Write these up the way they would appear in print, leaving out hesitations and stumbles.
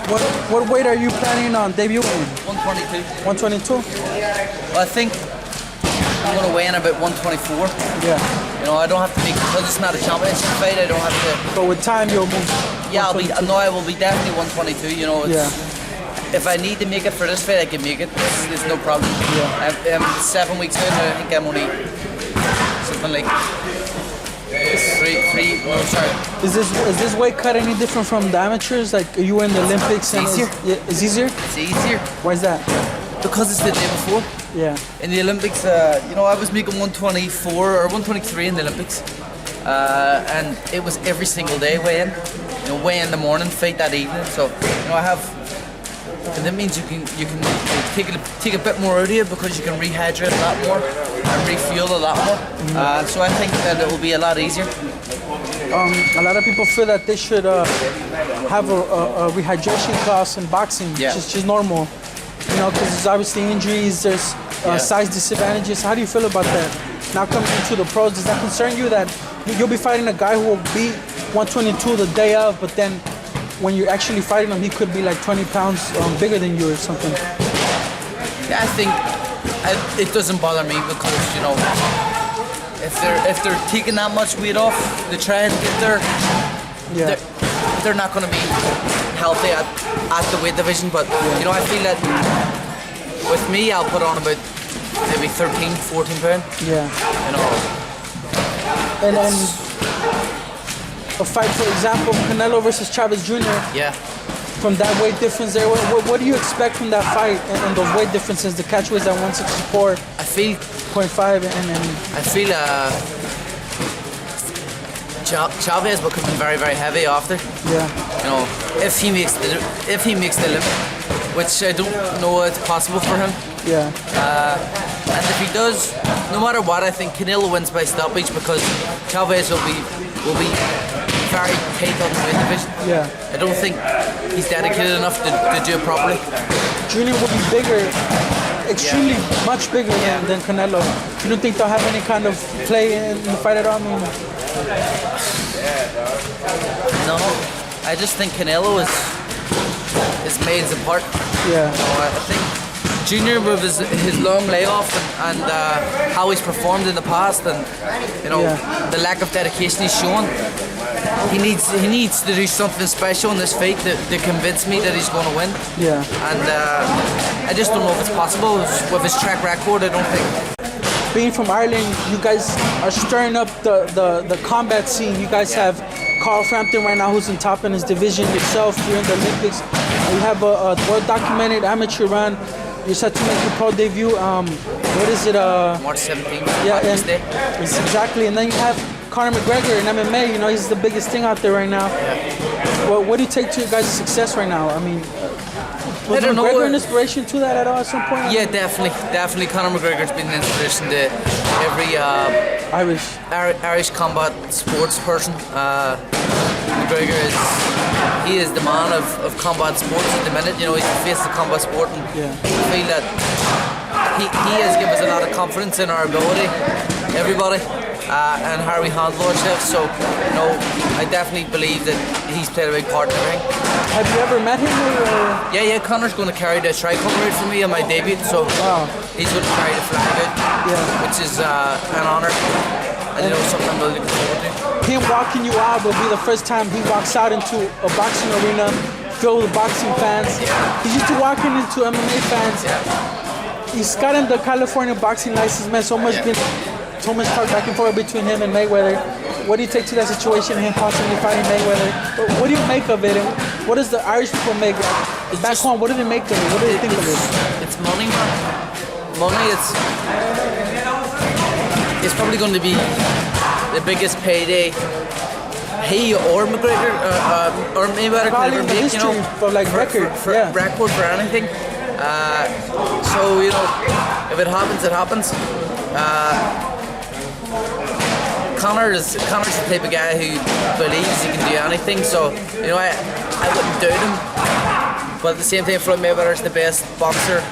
What weight are you planning on debuting? 122. 122? Well, I think I'm going to weigh in about 124. Yeah. You know, I don't have to be, because it's not a championship fight, I don't have to. But with time, you'll move. Yeah, I will be definitely 122. You know, if I need to make it for this fight, I can make it. There's no problem. Yeah. I'm 7 weeks out. I think I'm only something like three. No, sorry. Is this weight cut any different from the amateurs? Like you were in the Olympics? It's easier. It's easier. It's easier. Why is that? Because it's the day before. Yeah. In the Olympics, you know, I was making 124 or 123 in the Olympics, and it was every single day weigh in. You know, weigh in the morning, fight that evening. So, you know, I have. And that means you can take a bit more out of you because you can rehydrate a lot more and refuel a lot more. So I think that it will be a lot easier. A lot of people feel that they should have a rehydration class in boxing, which is just normal. You know, because there's obviously injuries, there's size disadvantages. How do you feel about that? Now coming into the pros, does that concern you that you'll be fighting a guy who will beat 122 the day of, but then when you're actually fighting him, he could be like 20 pounds bigger than you or something? Yeah, I think it doesn't bother me because, you know, if they're taking that much weight off, they try and get there. Yeah. They're not going to be healthy at the weight division, but you know, I feel that with me, I'll put on about maybe 13, 14 pound. Yeah. You know. And a fight, for example, Canelo versus Chavez Jr. Yeah. From that weight difference there, what do you expect from that fight and those weight differences? The catch weighs at 164. I feel 0.5 and I feel Chavez will come in very, very heavy after. Yeah. You know, if he makes the limit, which I don't know it's possible for him. Yeah. And if he does, no matter what, I think Canelo wins by stoppage because Chavez will be very tight on the weight division. Yeah. I don't think he's dedicated enough to do it properly. Junior will be bigger, extremely much bigger than Canelo. You don't think they'll have any kind of play in the fight at all? I mean, no, I just think Canelo is made apart. Yeah. You know, I think Junior with his long layoff and how he's performed in the past and you know the lack of dedication he's shown. He needs to do something special in this fight to convince me that he's going to win. Yeah. And I just don't know if it's possible with his track record. I don't think. Being from Ireland, you guys are stirring up the combat scene. You guys have Carl Frampton right now, who's in top in his division. Yourself, you're in the Olympics. You have a well-documented amateur run. You're set to make your pro debut. What is it? March 17th. Yeah, it's exactly. And then you have Conor McGregor in MMA. You know, he's the biggest thing out there right now. Yeah. Well, what do you take to your guys' success right now? I mean, was McGregor an inspiration to that at all at some point? Yeah, definitely. Conor McGregor's been an inspiration to every Irish combat sports person. McGregor is the man of combat sports at the minute. You know, he's the face of combat sport, and I feel that he has given us a lot of confidence in our ability, everybody, and how we handle ourselves. So, you know, I definitely believe that he's played a big part in the ring. Have you ever met him? Or? Yeah. Conor's going to carry the tricolor out for me on my debut, so he's going to carry the flag out, which is an honour. And you know, something I'm really looking forward to. Him walking you out will be the first time he walks out into a boxing arena filled with boxing fans. He's used to walking into MMA fans. He's gotten the California boxing license, man. So much talk back and forth between him and Mayweather. What do you take to that situation, him possibly fighting Mayweather? What do you make of it? And what does the Irish people make? Back home, what do they make of it? What do they think of it? It's money, man. Money, it's probably going to be the biggest payday he or McGregor or Mayweather could ever make, you know, for like record for anything. So, you know, if it happens, it happens. Conor's the type of guy who believes he can do anything, so, you know, I wouldn't doubt him. But at the same time, Floyd Mayweather is the best boxer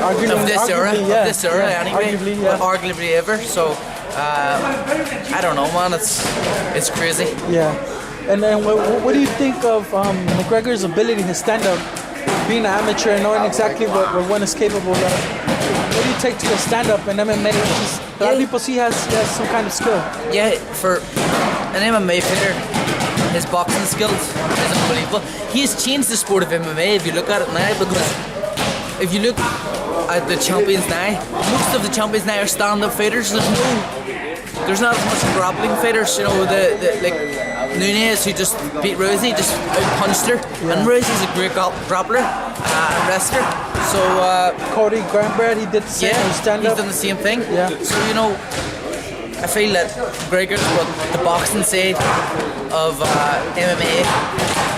of this era, anyway, arguably ever. So I don't know, man. It's crazy. Yeah. And then what do you think of McGregor's ability to stand up, being an amateur and knowing exactly what one is capable of? What do you take to the stand up in MMA? A lot of people see he has some kind of skill. Yeah, for an MMA fighter, his boxing skills is unbelievable. He has changed the sport of MMA if you look at it now, because if you look at the champions now, most of the champions now are stand-up fighters. There's not as much grappling fighters. You know, like Nunes, who just beat Rosie, just punched her, and Rosie's a great grappler and wrestler. So Cody Granbrad, he did the same stand-up. He's done the same thing. Yeah. So you know, I feel that McGregor's brought the boxing side of MMA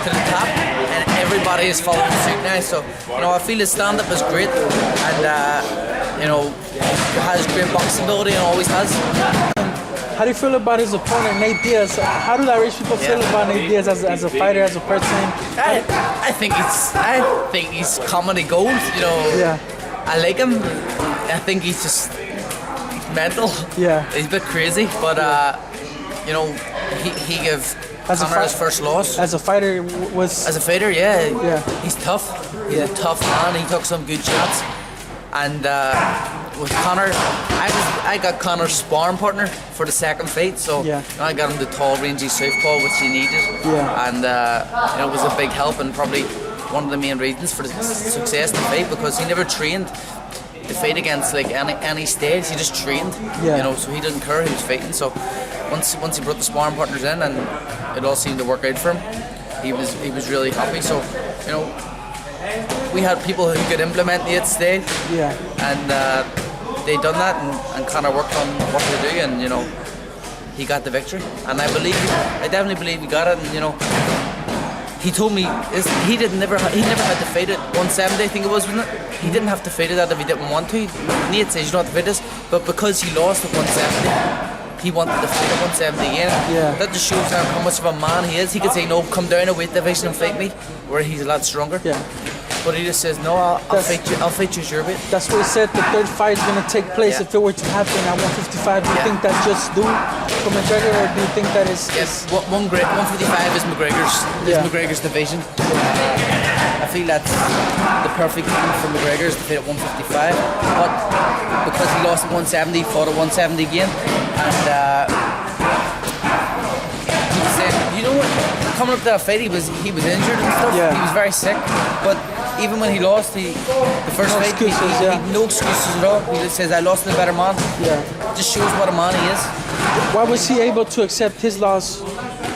to the top, and everybody is following suit now. So you know, I feel his stand-up is great, and you know, has great boxing ability and always has. How do you feel about his opponent, Nate Diaz? How do the Irish people feel about Nate Diaz as a fighter, as a person? I think he's comedy gold. You know, I like him. I think he's just mental. Yeah, he's a bit crazy, but you know, he gave Conor his first loss. As a fighter, he's tough. He's a tough man. He took some good shots, and with Conor, I got Conor's sparring partner for the second fight, so I got him the tall, rangy southpaw which he needed, and you know, it was a big help and probably one of the main reasons for the success of the fight, because he never trained to fight against like any stage. He just trained, you know, so he didn't care who he was fighting. So once he brought the sparring partners in and it all seemed to work out for him, he was really happy. So you know, we had people who could implement the 8th stage, and they done that, and Conor worked on what to do, and you know, he got the victory, and I definitely believe he got it. And you know, he told me he never had to fight at 170, I think it was, wasn't it? He didn't have to fight it that if he didn't want to. Nate says you don't have to fight this, but because he lost at 170, he wanted to fight at 170 again. That just shows how much of a man he is. He could say no, come down a weight division and fight me, where he's a lot stronger. But he just says, no, I'll fight you at your weight. That's what he said. The third fight is going to take place if it were to happen at 155. Do you think that's just due for McGregor, or do you think that is... Yes, 155 is McGregor's division. I feel that's the perfect time for McGregor is to fight at 155. But because he lost at 170, he fought at 170 again. And he was saying, you know what? Coming up to that fight, he was injured and stuff. He was very sick. But even when he lost the first fight, he had no excuses at all. He just says, I lost to the better man. Just shows what a man he is. Why was he able to accept his loss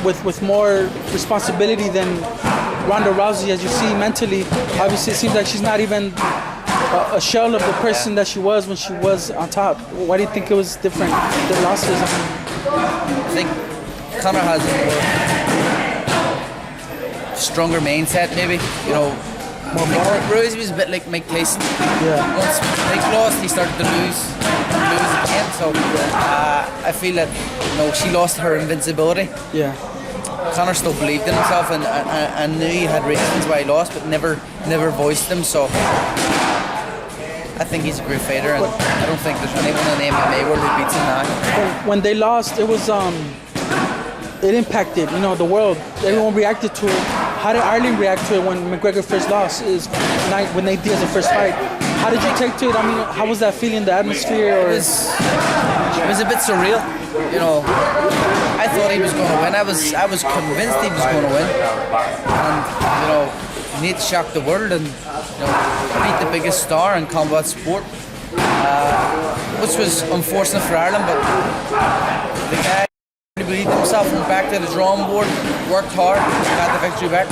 with more responsibility than Ronda Rousey, as you see mentally? Obviously, it seems like she's not even a shell of the person that she was when she was on top. Why do you think it was different, the losses? I think Conor has a stronger mindset, maybe. You know, Rosie was a bit like Mike Tyson. Once Mike lost, he started to lose again. So I feel that, you know, she lost her invincibility. Conor still believed in himself and knew he had reasons why he lost, but never voiced them. So I think he's a great fighter, and I don't think there's anyone in the MMA world who beats him now. When they lost, it was it impacted, you know, the world. Everyone reacted to it. How did Ireland react to it when McGregor first lost? When they did the first fight? How did you take to it? I mean, how was that feeling, the atmosphere? Or? It was a bit surreal. You know, I thought he was going to win. I was convinced he was going to win. And you know, Nate shocked the world and, you know, beat the biggest star in combat sport, which was unfortunate for Ireland. But the guy believed in himself, went back to the drawing board, worked hard, got the victory back.